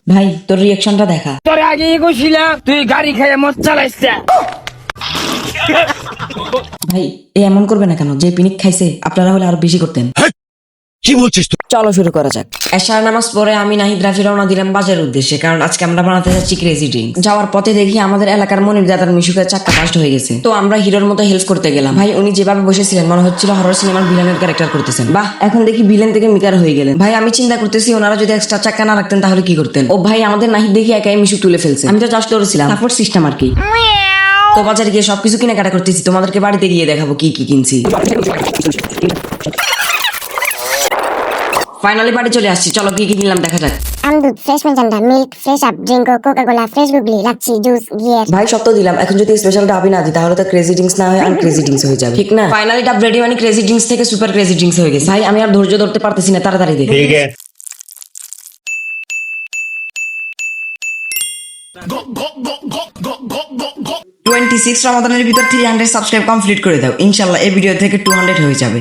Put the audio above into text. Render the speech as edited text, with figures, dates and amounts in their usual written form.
ভাই তোর রিয়াকশনটা দেখা। তোর আগে কইছিলাম তুই গাড়ি খেয়ে মদ চালাইছ। ভাই এ এমন করবে না কেন? যে পিনিক খাইছে আপনারা হলে আরো বেশি করতেন। কি বলছিস তুই? চলো শুরু করা যাক। এশার নামাজ পরে আমি নাহিদ রাফি রওনা দিলাম বাজারের উদ্দেশ্যে, কারণ আজকে আমরা বানাতে যাচ্ছি ক্রেজি ড্রিঙ্ক। যাওয়ার পথে দেখি আমাদের এলাকার মনির দাদার মিশুকের চাক্কা ফাস্ট হয়ে গেছে, তো আমরা হিরোর মতো হেল্প করতে গেলাম। ভাই উনি যেভাবে বসেছিলেন মনে হচ্ছিল হরর সিনেমার ভিলেনের ক্যারেক্টার করতেছেন। বাহ, এখন দেখি ভিলেন থেকে মিকার হয়ে গেলেন। ভাই আমি চিন্তা করতেছি ওনারা যদি এক্সট্রা চাক্কা না রাখতেন তাহলে কি করতেন। ও ভাই আমাদের নাহিদ দেখি একাই মিশু তুলে ফেলছে। আমি তো জাস্ট করেছিলাম সাপোর্ট সিস্টেম আর কি। তো বাজারে গিয়ে সবকিছু কেনাকাটা করতেছি, তোমাদেরকে বাড়িতে গিয়ে দেখাবো কি কি কিনছি। ফাইনালি বাড়ি চলে আসছি, চলো কি কি কিনলাম দেখা যাক। আমদুধ, fresh magenta, milk, fresh up, drinko, Coca Cola, fresh googly, lassi, juice, gear. ভাই সব তো দিলাম, এখন যদি স্পেশাল ডাবই না দিই তাহলে তো ক্রেজি ড্রিঙ্কস না হয় আর ক্রেজি ড্রিঙ্কস হয়ে যাবে, ঠিক না? ফাইনালি ডাব রেডি, মানে ক্রেজি ড্রিঙ্কস থেকে সুপার ক্রেজি ড্রিঙ্কস হয়ে গেছে। ভাই আমি আর ধৈর্য ধরতে পারতেছি না, তাড়াতাড়ি দে। ঠিক আছে। 26 রমাদানের ভিতর 300 সাবস্ক্রাইব কমপ্লিট করে দাও, ইনশাল্লাহ এই ভিডিও থেকে 200 হয়ে যাবে।